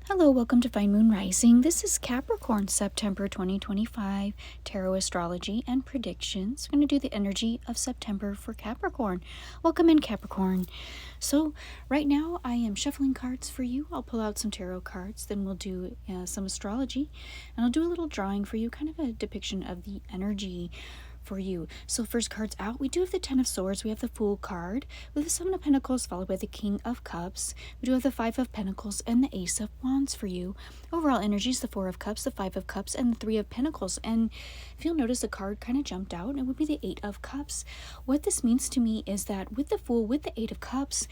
Hello, welcome to Fine Moon Rising. This is Capricorn, September 2025, Tarot Astrology and Predictions. We're going to do the energy of September for Capricorn. Welcome in, Capricorn. So, right now I am shuffling cards for you. I'll pull out some tarot cards, then we'll do some astrology, and I'll do a little drawing for you, kind of a depiction of the energy for you. So first cards out, we do have the Ten of Swords, we have the Fool card, with the Seven of Pentacles followed by the King of Cups. We do have the Five of Pentacles and the Ace of Wands for you. Overall energy is the Four of Cups, the Five of Cups, and the Three of Pentacles. And if you'll notice, a card kind of jumped out, and it would be the Eight of Cups. What this means to me is that with the Fool, with the Eight of Cups,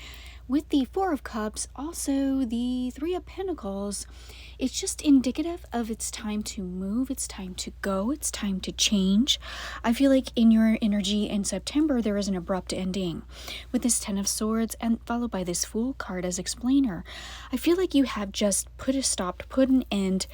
with the Four of Cups, also the Three of Pentacles, it's just indicative of it's time to move, it's time to go, it's time to change. I feel like in your energy in September, there is an abrupt ending with this Ten of Swords and followed by this Fool card as explainer. I feel like you have just put a stop, put an end,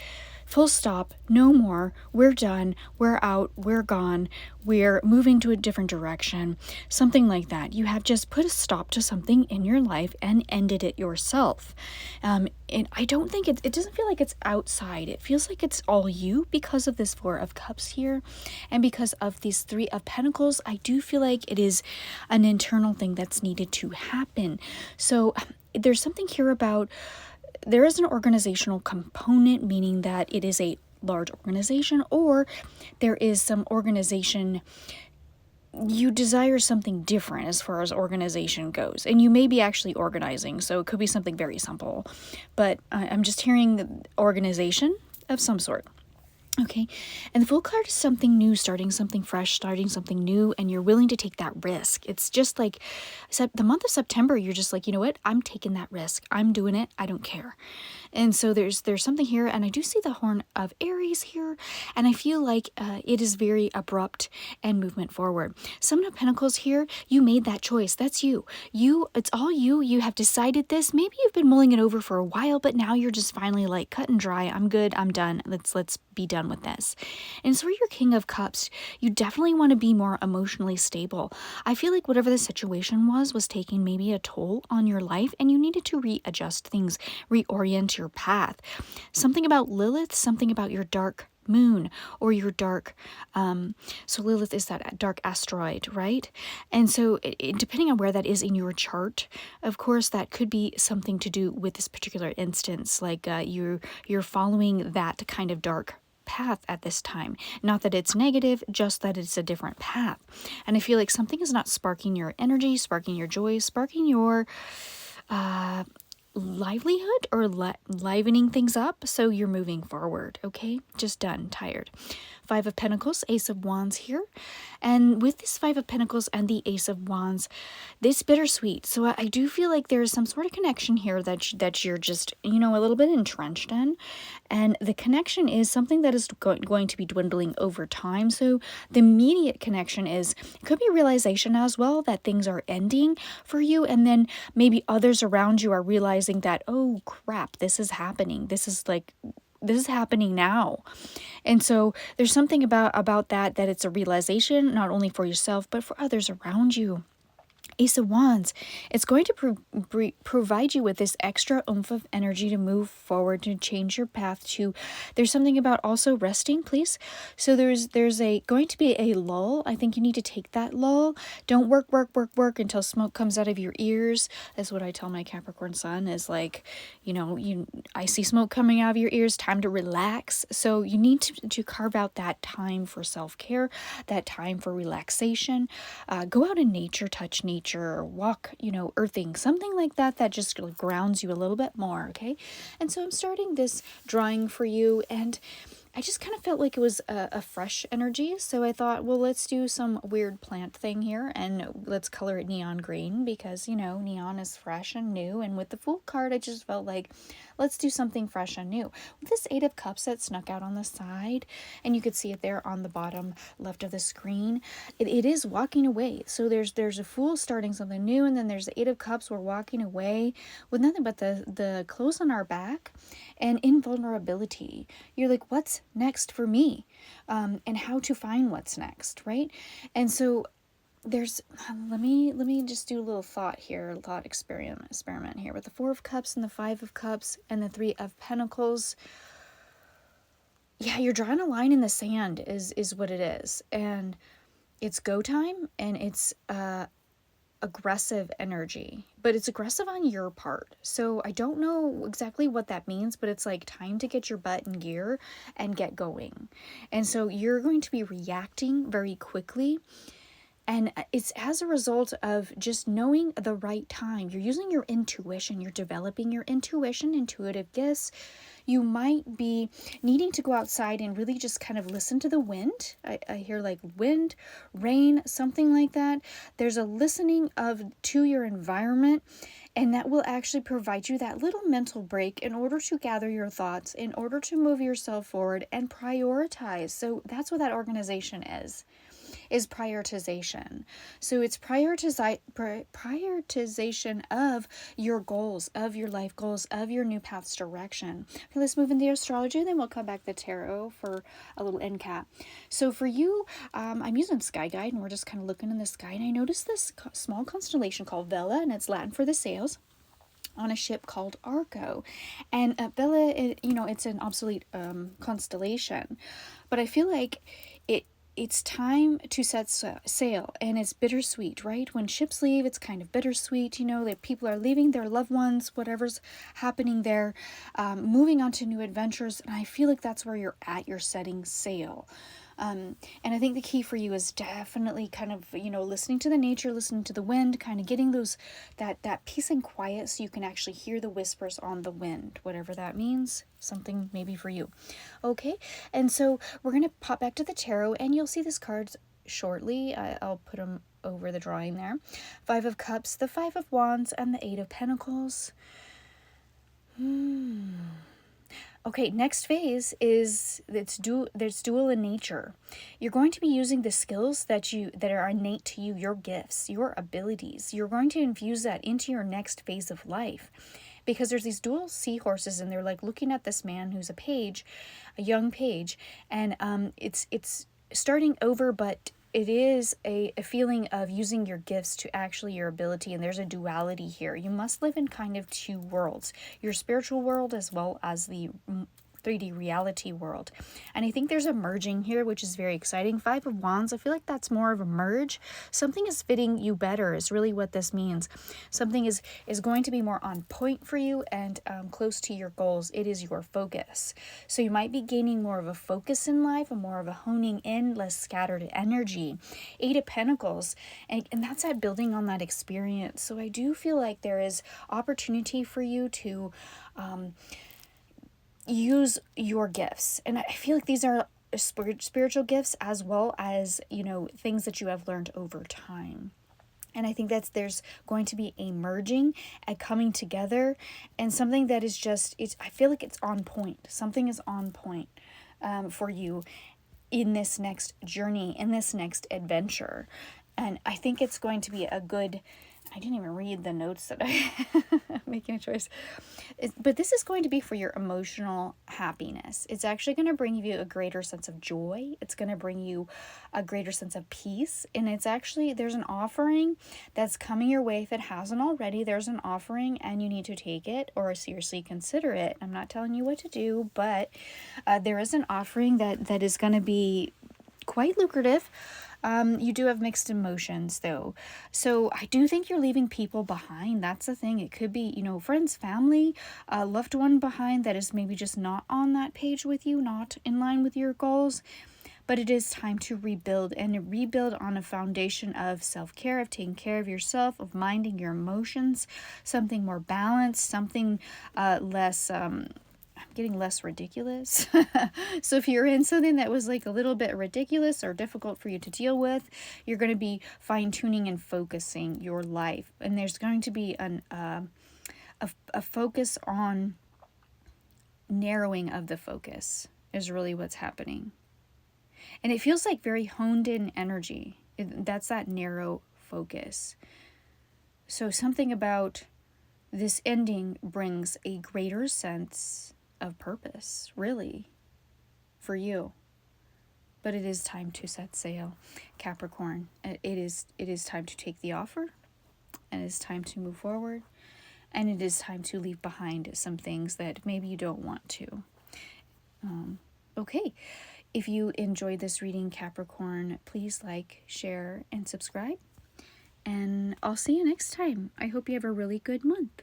full stop, no more, we're done, we're out, we're gone, we're moving to a different direction, something like that. You have just put a stop to something in your life and ended it yourself. And I don't think it doesn't feel like it's outside. It feels like it's all you because of this Four of Cups here. And because of these Three of Pentacles, I do feel like it is an internal thing that's needed to happen. So there's something here about there is an organizational component, meaning that it is a large organization, or there is some organization. You desire something different as far as organization goes, and you may be actually organizing, so it could be something very simple, but I'm just hearing organization of some sort. Okay, and the Fool card is something new, starting something fresh, starting something new, and you're willing to take that risk. It's just like the month of September, you're just like, you know what, I'm taking that risk. I'm doing it. I don't care. And so there's something here, and I do see the Horn of Aries here, and I feel like it is very abrupt and movement forward. Seven of Pentacles here, you made that choice. That's you. It's all you. You have decided this. Maybe you've been mulling it over for a while, but now you're just finally like cut and dry. I'm good. I'm done. Let's be done with this. And so your King of Cups, you definitely want to be more emotionally stable. I feel like whatever the situation was taking maybe a toll on your life, and you needed to readjust things, reorient your path. Something about Lilith, something about your dark moon or your dark so Lilith is that dark asteroid, right? And so depending on where that is in your chart, of course that could be something to do with this particular instance, like you're following that kind of dark path at this time. Not that it's negative, just that it's a different path. And I feel like something is not sparking your energy, sparking your joy, sparking your livelihood or livening things up, so you're moving forward. Okay, just done, tired. Five of Pentacles, Ace of Wands here, and with this Five of Pentacles and the Ace of Wands, this bittersweet. So I do feel like there is some sort of connection here that you're just, a little bit entrenched in, and the connection is something that is going to be dwindling over time. So the immediate connection is, it could be realization as well that things are ending for you, and then maybe others around you are realizing that, oh crap, this is happening. This is happening now. And so there's something about that it's a realization, not only for yourself, but for others around you. Ace of Wands, it's going to provide you with this extra oomph of energy to move forward, to change your path to, there's something about also resting, please. So there's going to be a lull. I think you need to take that lull. Don't work until smoke comes out of your ears. That's what I tell my Capricorn sun, is like, I see smoke coming out of your ears, time to relax. So you need to carve out that time for self-care, that time for relaxation. Go out in nature, touch nature, or walk, earthing, something like that just grounds you a little bit more. Okay, and so I'm starting this drawing for you, and I just kind of felt like it was a fresh energy, so I thought, well, let's do some weird plant thing here, and let's color it neon green, because, neon is fresh and new, and with the Fool card, I just felt like, let's do something fresh and new. With this Eight of Cups that snuck out on the side, and you could see it there on the bottom left of the screen, it is walking away. So there's a Fool starting something new, and then there's the Eight of Cups, we're walking away with nothing but the clothes on our back and invulnerability. You're like, what's next for me? And how to find what's next, right? And so there's let me just do a little thought here, a thought experiment here with the Four of Cups and the Five of Cups and the Three of Pentacles. Yeah, you're drawing a line in the sand is what it is, and it's go time, and it's aggressive energy, but it's aggressive on your part. So I don't know exactly what that means, but it's like time to get your butt in gear and get going. And so you're going to be reacting very quickly. And it's as a result of just knowing the right time. You're using your intuition. You're developing your intuition, intuitive gifts. You might be needing to go outside and really just kind of listen to the wind. I hear like wind, rain, something like that. There's a listening to your environment, and that will actually provide you that little mental break in order to gather your thoughts, in order to move yourself forward and prioritize. So that's what that organization is prioritization. So it's prioritization of your goals, of your life goals, of your new path's direction. Okay, let's move into astrology, then we'll come back to tarot for a little end cap. So for you, I'm using Sky Guide, and we're just kind of looking in the sky, and I noticed this small constellation called Vela, and it's Latin for the sails, on a ship called Argo. And Vela, it's an obsolete constellation, but I feel like it's time to set sail, and it's bittersweet, right? When ships leave, it's kind of bittersweet, that people are leaving their loved ones, whatever's happening there, moving on to new adventures, and I feel like that's where you're at. You're setting sail. And I think the key for you is definitely kind of, listening to the nature, listening to the wind, kind of getting that peace and quiet so you can actually hear the whispers on the wind, whatever that means, something maybe for you. Okay, and so we're going to pop back to the tarot, and you'll see these cards shortly. I'll put them over the drawing there. Five of Cups, the Five of Wands, and the Eight of Pentacles. Okay, next phase is there's dual in nature. You're going to be using the skills that are innate to you, your gifts, your abilities. You're going to infuse that into your next phase of life, because there's these dual seahorses, and they're like looking at this man who's a young page, and it's starting over, but it is a feeling of using your gifts to actually your ability, and there's a duality here. You must live in kind of two worlds, your spiritual world as well as the 3D reality world. And I think there's a merging here, which is very exciting. Five of Wands, I feel like that's more of a merge. Something is fitting you better is really what this means. Something is going to be more on point for you and close to your goals. It is your focus. So you might be gaining more of a focus in life, and more of a honing in, less scattered energy. Eight of Pentacles, and that's that building on that experience. So I do feel like there is opportunity for you to use your gifts, and I feel like these are spiritual gifts as well as things that you have learned over time. And I think there's going to be a merging, a coming together, and something that is I feel like it's on point. Something is on point for you in this next journey, in this next adventure. And I think it's going to be a good, I didn't even read the notes that I'm making a choice. But this is going to be for your emotional happiness. It's actually going to bring you a greater sense of joy. It's going to bring you a greater sense of peace. And it's actually, there's an offering that's coming your way. If it hasn't already, there's an offering, and you need to take it or seriously consider it. I'm not telling you what to do, but there is an offering that is going to be quite lucrative. You do have mixed emotions though. So I do think you're leaving people behind. That's the thing. It could be, friends, family, loved one behind that is maybe just not on that page with you, not in line with your goals. But it is time to rebuild, and rebuild on a foundation of self-care, of taking care of yourself, of minding your emotions, something more balanced, something less getting less ridiculous. So if you're in something that was like a little bit ridiculous or difficult for you to deal with, you're going to be fine-tuning and focusing your life, and there's going to be a focus on narrowing of the focus is really what's happening. And it feels like very honed in energy. That's that narrow focus. So something about this ending brings a greater sense of purpose, really, for you. but it is time to set sail, Capricorn. It is time to take the offer, and it is time to move forward, and it is time to leave behind some things that maybe you don't want to. Okay, if you enjoyed this reading, Capricorn, please like, share, and subscribe. And I'll see you next time. I hope you have a really good month.